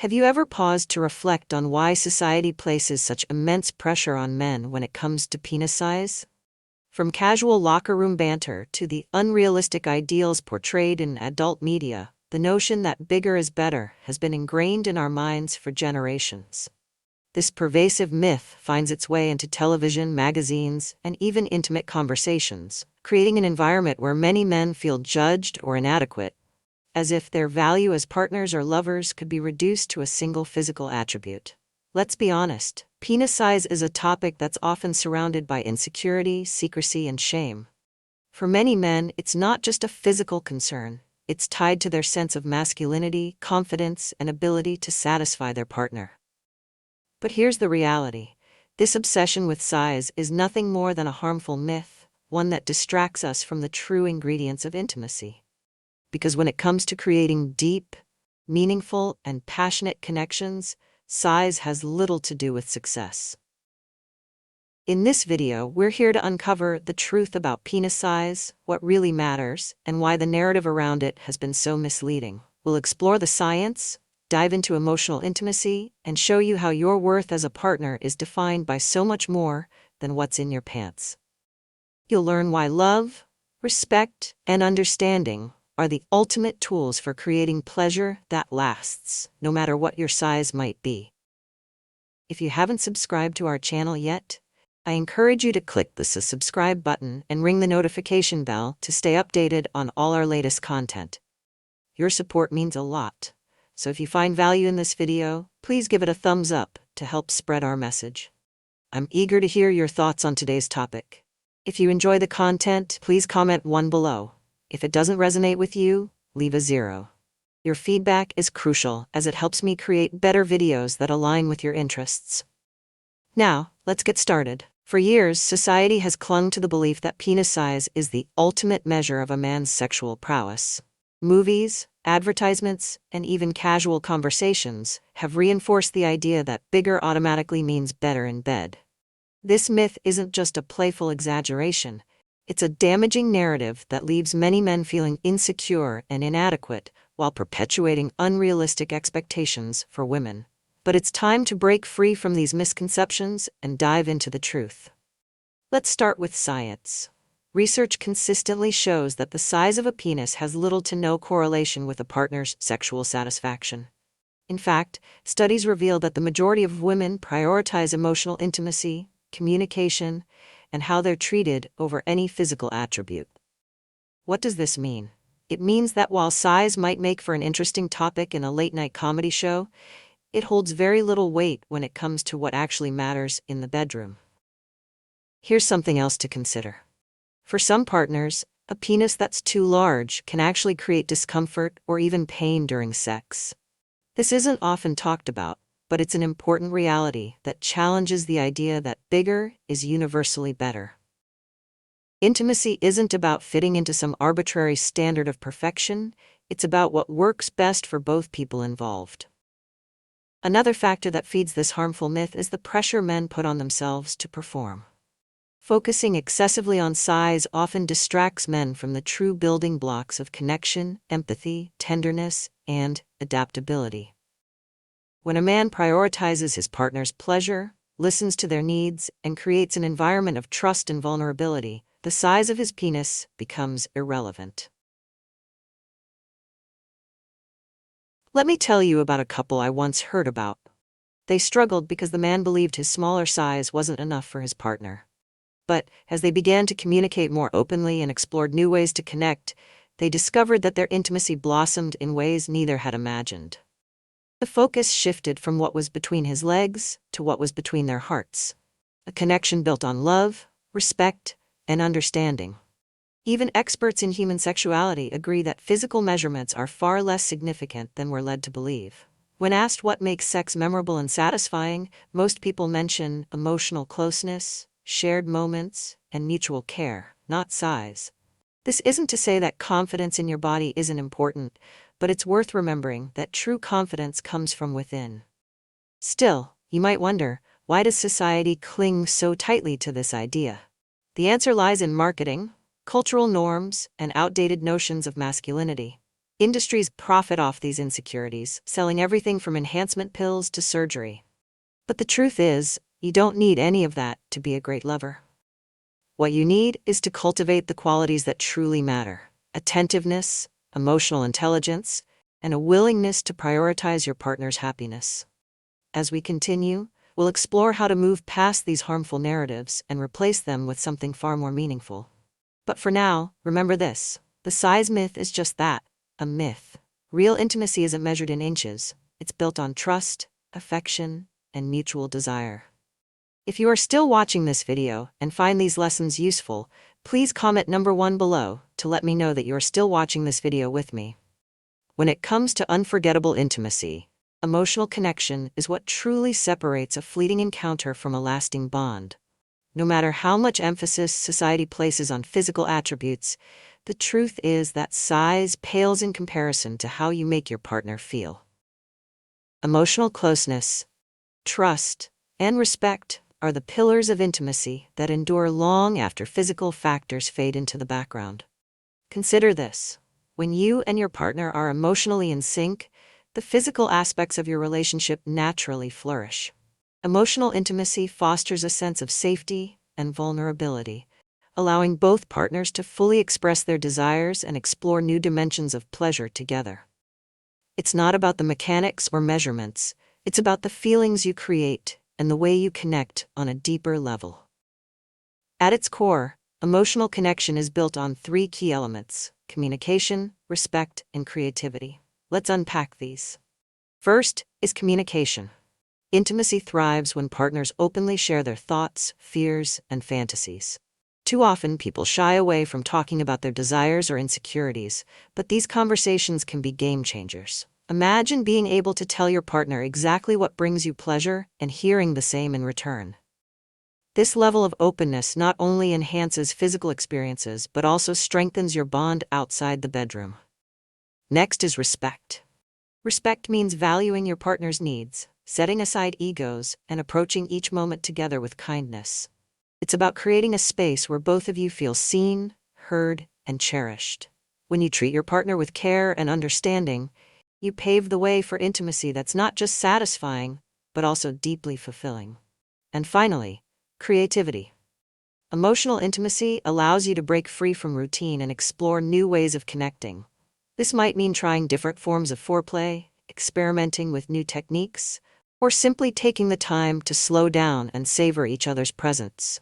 Have you ever paused to reflect on why society places such immense pressure on men when it comes to penis size? From casual locker room banter to the unrealistic ideals portrayed in adult media, the notion that bigger is better has been ingrained in our minds for generations. This pervasive myth finds its way into television, magazines, and even intimate conversations, creating an environment where many men feel judged or inadequate, as if their value as partners or lovers could be reduced to a single physical attribute. Let's be honest, penis size is a topic that's often surrounded by insecurity, secrecy, and shame. For many men, it's not just a physical concern, it's tied to their sense of masculinity, confidence, and ability to satisfy their partner. But here's the reality. This obsession with size is nothing more than a harmful myth, one that distracts us from the true ingredients of intimacy. Because when it comes to creating deep, meaningful, and passionate connections, size has little to do with success. In this video, we're here to uncover the truth about penis size, what really matters, and why the narrative around it has been so misleading. We'll explore the science, dive into emotional intimacy, and show you how your worth as a partner is defined by so much more than what's in your pants. You'll learn why love, respect, and understanding are the ultimate tools for creating pleasure that lasts, no matter what your size might be. If you haven't subscribed to our channel yet, I encourage you to click the subscribe button and ring the notification bell to stay updated on all our latest content. Your support means a lot, so if you find value in this video, please give it a thumbs up to help spread our message. I'm eager to hear your thoughts on today's topic. If you enjoy the content, please comment 1 below. If it doesn't resonate with you, leave a 0. Your feedback is crucial as it helps me create better videos that align with your interests. Now, let's get started. For years, society has clung to the belief that penis size is the ultimate measure of a man's sexual prowess. Movies, advertisements, and even casual conversations have reinforced the idea that bigger automatically means better in bed. This myth isn't just a playful exaggeration. It's a damaging narrative that leaves many men feeling insecure and inadequate while perpetuating unrealistic expectations for women. But it's time to break free from these misconceptions and dive into the truth. Let's start with science. Research consistently shows that the size of a penis has little to no correlation with a partner's sexual satisfaction. In fact, studies reveal that the majority of women prioritize emotional intimacy, communication, and how they're treated over any physical attribute. What does this mean? It means that while size might make for an interesting topic in a late-night comedy show, it holds very little weight when it comes to what actually matters in the bedroom. Here's something else to consider. For some partners, a penis that's too large can actually create discomfort or even pain during sex. This isn't often talked about, but it's an important reality that challenges the idea that bigger is universally better. Intimacy isn't about fitting into some arbitrary standard of perfection, it's about what works best for both people involved. Another factor that feeds this harmful myth is the pressure men put on themselves to perform. Focusing excessively on size often distracts men from the true building blocks of connection, empathy, tenderness, and adaptability. When a man prioritizes his partner's pleasure, listens to their needs, and creates an environment of trust and vulnerability, the size of his penis becomes irrelevant. Let me tell you about a couple I once heard about. They struggled because the man believed his smaller size wasn't enough for his partner. But as they began to communicate more openly and explored new ways to connect, they discovered that their intimacy blossomed in ways neither had imagined. The focus shifted from what was between his legs to what was between their hearts. A connection built on love, respect, and understanding. Even experts in human sexuality agree that physical measurements are far less significant than we're led to believe. When asked what makes sex memorable and satisfying, most people mention emotional closeness, shared moments, and mutual care, not size. This isn't to say that confidence in your body isn't important, but it's worth remembering that true confidence comes from within. Still, you might wonder, why does society cling so tightly to this idea? The answer lies in marketing, cultural norms, and outdated notions of masculinity. Industries profit off these insecurities, selling everything from enhancement pills to surgery. But the truth is, you don't need any of that to be a great lover. What you need is to cultivate the qualities that truly matter: attentiveness, emotional intelligence, and a willingness to prioritize your partner's happiness. As we continue, we'll explore how to move past these harmful narratives and replace them with something far more meaningful. But for now, remember this: the size myth is just that, a myth. Real intimacy isn't measured in inches, it's built on trust, affection, and mutual desire. If you are still watching this video and find these lessons useful, please comment number 1 below to let me know that you are still watching this video with me. When it comes to unforgettable intimacy, emotional connection is what truly separates a fleeting encounter from a lasting bond. No matter how much emphasis society places on physical attributes, the truth is that size pales in comparison to how you make your partner feel. Emotional closeness, trust, and respect are the pillars of intimacy that endure long after physical factors fade into the background. Consider this: when you and your partner are emotionally in sync, the physical aspects of your relationship naturally flourish. Emotional intimacy fosters a sense of safety and vulnerability, allowing both partners to fully express their desires and explore new dimensions of pleasure together. It's not about the mechanics or measurements, it's about the feelings you create and the way you connect on a deeper level. At its core, emotional connection is built on 3 key elements: communication, respect, and creativity. Let's unpack these. First is communication. Intimacy thrives when partners openly share their thoughts, fears, and fantasies. Too often, people shy away from talking about their desires or insecurities, but these conversations can be game changers. Imagine being able to tell your partner exactly what brings you pleasure and hearing the same in return. This level of openness not only enhances physical experiences but also strengthens your bond outside the bedroom. Next is respect. Respect means valuing your partner's needs, setting aside egos, and approaching each moment together with kindness. It's about creating a space where both of you feel seen, heard, and cherished. When you treat your partner with care and understanding, you pave the way for intimacy that's not just satisfying, but also deeply fulfilling. And finally, creativity. Emotional intimacy allows you to break free from routine and explore new ways of connecting. This might mean trying different forms of foreplay, experimenting with new techniques, or simply taking the time to slow down and savor each other's presence.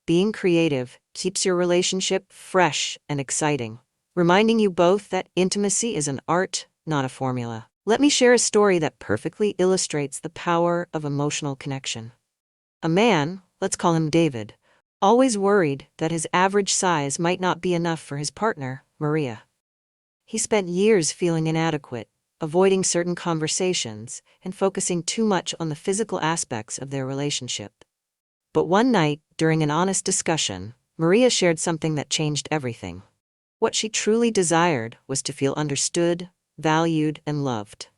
Being creative keeps your relationship fresh and exciting, reminding you both that intimacy is an art, not a formula. Let me share a story that perfectly illustrates the power of emotional connection. A man, let's call him David, always worried that his average size might not be enough for his partner, Maria. He spent years feeling inadequate, avoiding certain conversations, and focusing too much on the physical aspects of their relationship. But one night, during an honest discussion, Maria shared something that changed everything. What she truly desired was to feel understood, valued, and loved.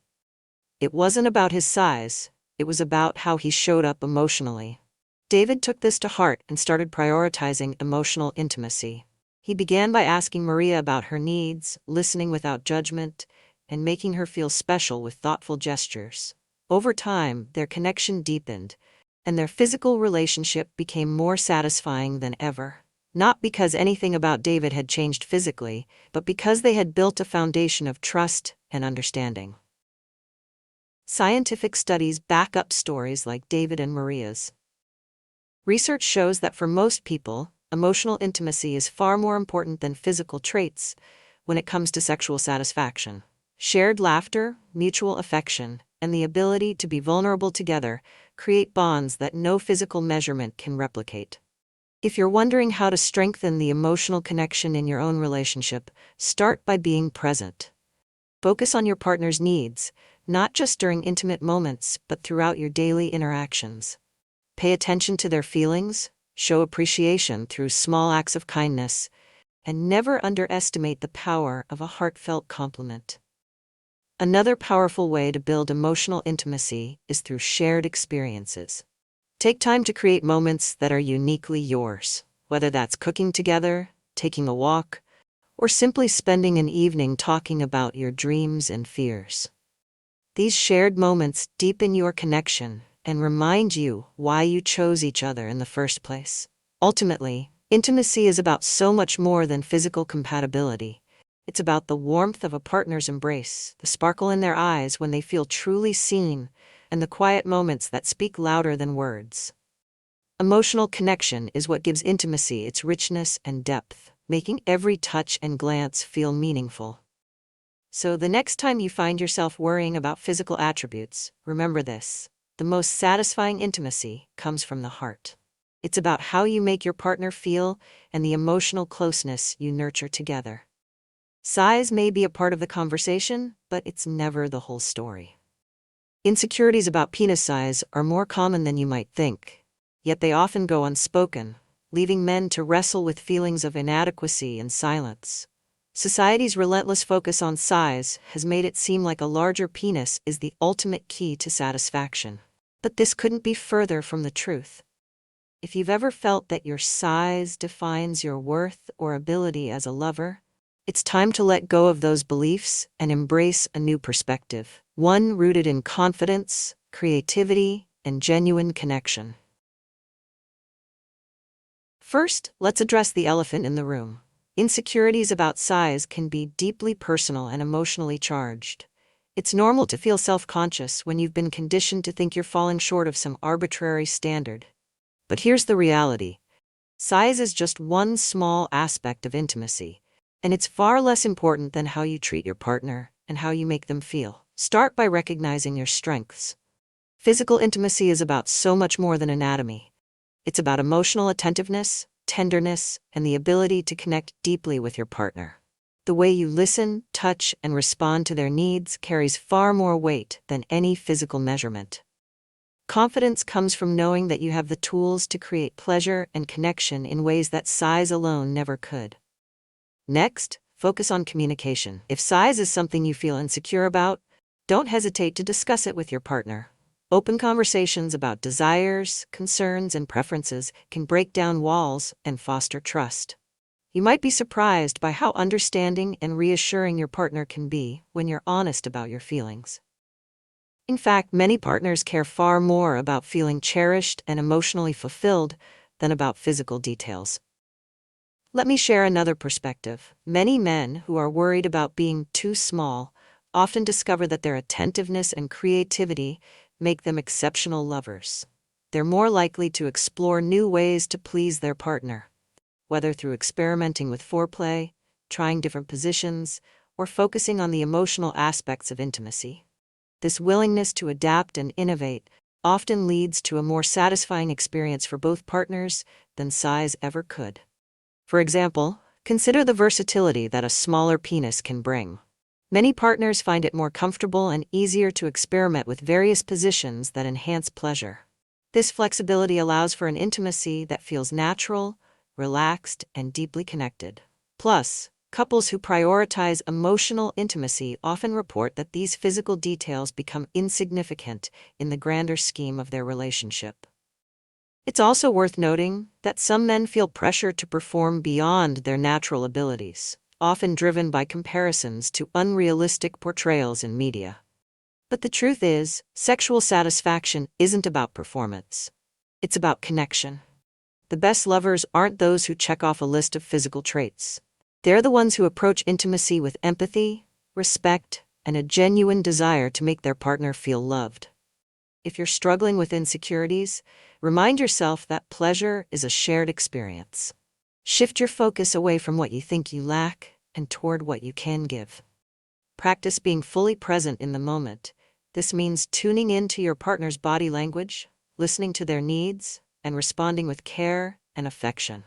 It wasn't about his size, it was about how he showed up emotionally. David took this to heart and started prioritizing emotional intimacy. He began by asking Maria about her needs, listening without judgment, and making her feel special with thoughtful gestures. Over time, their connection deepened, and their physical relationship became more satisfying than ever. Not because anything about David had changed physically, but because they had built a foundation of trust and understanding. Scientific studies back up stories like David and Maria's. Research shows that for most people, emotional intimacy is far more important than physical traits when it comes to sexual satisfaction. Shared laughter, mutual affection, and the ability to be vulnerable together create bonds that no physical measurement can replicate. If you're wondering how to strengthen the emotional connection in your own relationship, start by being present. Focus on your partner's needs, not just during intimate moments, but throughout your daily interactions. Pay attention to their feelings, show appreciation through small acts of kindness, and never underestimate the power of a heartfelt compliment. Another powerful way to build emotional intimacy is through shared experiences. Take time to create moments that are uniquely yours, whether that's cooking together, taking a walk, or simply spending an evening talking about your dreams and fears. These shared moments deepen your connection and remind you why you chose each other in the first place. Ultimately, intimacy is about so much more than physical compatibility. It's about the warmth of a partner's embrace, the sparkle in their eyes when they feel truly seen, and the quiet moments that speak louder than words. Emotional connection is what gives intimacy its richness and depth, making every touch and glance feel meaningful. So the next time you find yourself worrying about physical attributes, remember this: the most satisfying intimacy comes from the heart. It's about how you make your partner feel and the emotional closeness you nurture together. Size may be a part of the conversation, but it's never the whole story. Insecurities about penis size are more common than you might think, yet they often go unspoken, leaving men to wrestle with feelings of inadequacy and silence. Society's relentless focus on size has made it seem like a larger penis is the ultimate key to satisfaction. But this couldn't be further from the truth. If you've ever felt that your size defines your worth or ability as a lover, it's time to let go of those beliefs and embrace a new perspective, one rooted in confidence, creativity, and genuine connection. First, let's address the elephant in the room. Insecurities about size can be deeply personal and emotionally charged. It's normal to feel self-conscious when you've been conditioned to think you're falling short of some arbitrary standard. But here's the reality: size is just one small aspect of intimacy, and it's far less important than how you treat your partner and how you make them feel. Start by recognizing your strengths. Physical intimacy is about so much more than anatomy. It's about emotional attentiveness, tenderness, and the ability to connect deeply with your partner. The way you listen, touch, and respond to their needs carries far more weight than any physical measurement. Confidence comes from knowing that you have the tools to create pleasure and connection in ways that size alone never could. Next, focus on communication. If size is something you feel insecure about, don't hesitate to discuss it with your partner. Open conversations about desires, concerns, and preferences can break down walls and foster trust. You might be surprised by how understanding and reassuring your partner can be when you're honest about your feelings. In fact, many partners care far more about feeling cherished and emotionally fulfilled than about physical details. Let me share another perspective. Many men who are worried about being too small often discover that their attentiveness and creativity make them exceptional lovers. They're more likely to explore new ways to please their partner, whether through experimenting with foreplay, trying different positions, or focusing on the emotional aspects of intimacy. This willingness to adapt and innovate often leads to a more satisfying experience for both partners than size ever could. For example, consider the versatility that a smaller penis can bring. Many partners find it more comfortable and easier to experiment with various positions that enhance pleasure. This flexibility allows for an intimacy that feels natural, relaxed, and deeply connected. Plus, couples who prioritize emotional intimacy often report that these physical details become insignificant in the grander scheme of their relationship. It's also worth noting that some men feel pressure to perform beyond their natural abilities, often driven by comparisons to unrealistic portrayals in media. But the truth is, sexual satisfaction isn't about performance. It's about connection. The best lovers aren't those who check off a list of physical traits. They're the ones who approach intimacy with empathy, respect, and a genuine desire to make their partner feel loved. If you're struggling with insecurities, remind yourself that pleasure is a shared experience. Shift your focus away from what you think you lack and toward what you can give. Practice being fully present in the moment. This means tuning into your partner's body language, listening to their needs, and responding with care and affection.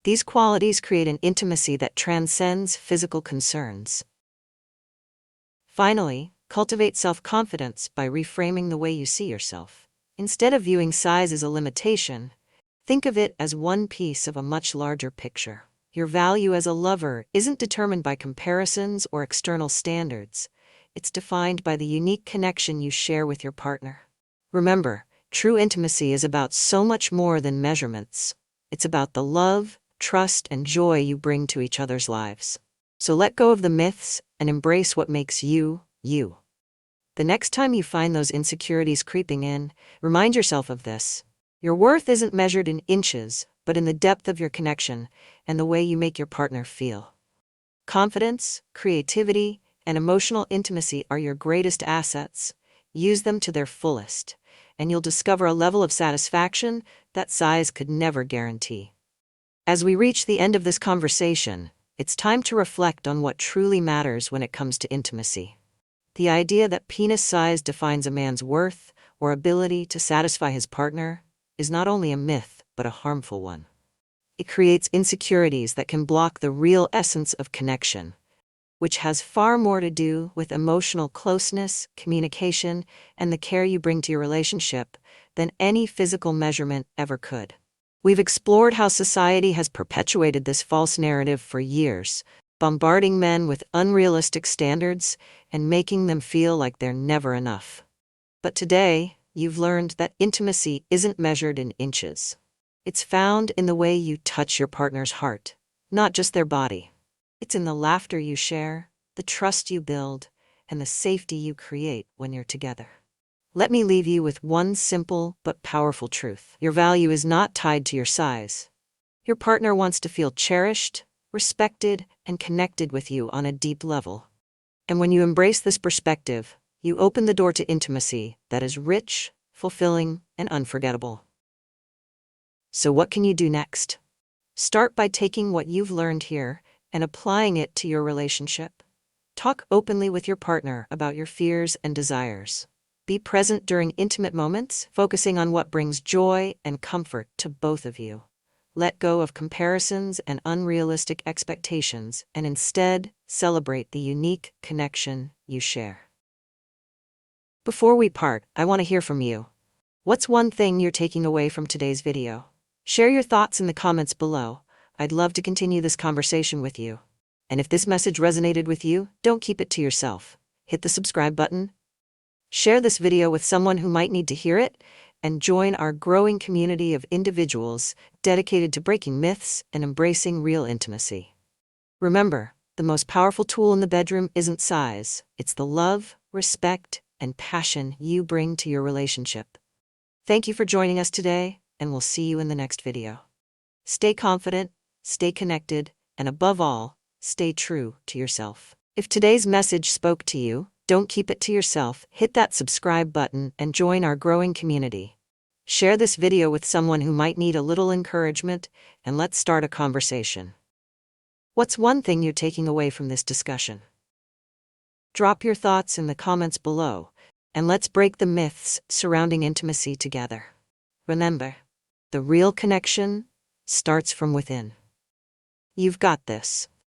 These qualities create an intimacy that transcends physical concerns. Finally, cultivate self-confidence by reframing the way you see yourself. Instead of viewing size as a limitation, think of it as one piece of a much larger picture. Your value as a lover isn't determined by comparisons or external standards. It's defined by the unique connection you share with your partner. Remember, true intimacy is about so much more than measurements. It's about the love, trust, and joy you bring to each other's lives. So let go of the myths and embrace what makes you, you. The next time you find those insecurities creeping in, remind yourself of this. Your worth isn't measured in inches, but in the depth of your connection and the way you make your partner feel. Confidence, creativity, and emotional intimacy are your greatest assets. Use them to their fullest, and you'll discover a level of satisfaction that size could never guarantee. As we reach the end of this conversation, it's time to reflect on what truly matters when it comes to intimacy. The idea that penis size defines a man's worth or ability to satisfy his partner is not only a myth, but a harmful one. It creates insecurities that can block the real essence of connection, which has far more to do with emotional closeness, communication, and the care you bring to your relationship than any physical measurement ever could. We've explored how society has perpetuated this false narrative for years, bombarding men with unrealistic standards and making them feel like they're never enough. But today, you've learned that intimacy isn't measured in inches. It's found in the way you touch your partner's heart, not just their body. It's in the laughter you share, the trust you build, and the safety you create when you're together. Let me leave you with one simple but powerful truth. Your value is not tied to your size. Your partner wants to feel cherished, respected, and connected with you on a deep level. And when you embrace this perspective, you open the door to intimacy that is rich, fulfilling, and unforgettable. So what can you do next? Start by taking what you've learned here and applying it to your relationship. Talk openly with your partner about your fears and desires. Be present during intimate moments, focusing on what brings joy and comfort to both of you. Let go of comparisons and unrealistic expectations and instead celebrate the unique connection you share. Before we part, I want to hear from you. What's one thing you're taking away from today's video? Share your thoughts in the comments below. I'd love to continue this conversation with you. And if this message resonated with you, don't keep it to yourself. Hit the subscribe button. Share this video with someone who might need to hear it, and join our growing community of individuals dedicated to breaking myths and embracing real intimacy. Remember, the most powerful tool in the bedroom isn't size, it's the love, respect, and passion you bring to your relationship. Thank you for joining us today, and we'll see you in the next video. Stay confident, stay connected, and above all, stay true to yourself. If today's message spoke to you, don't keep it to yourself. Hit that subscribe button and join our growing community. Share this video with someone who might need a little encouragement, and let's start a conversation. What's one thing you're taking away from this discussion? Drop your thoughts in the comments below, and let's break the myths surrounding intimacy together. Remember, the real connection starts from within. You've got this.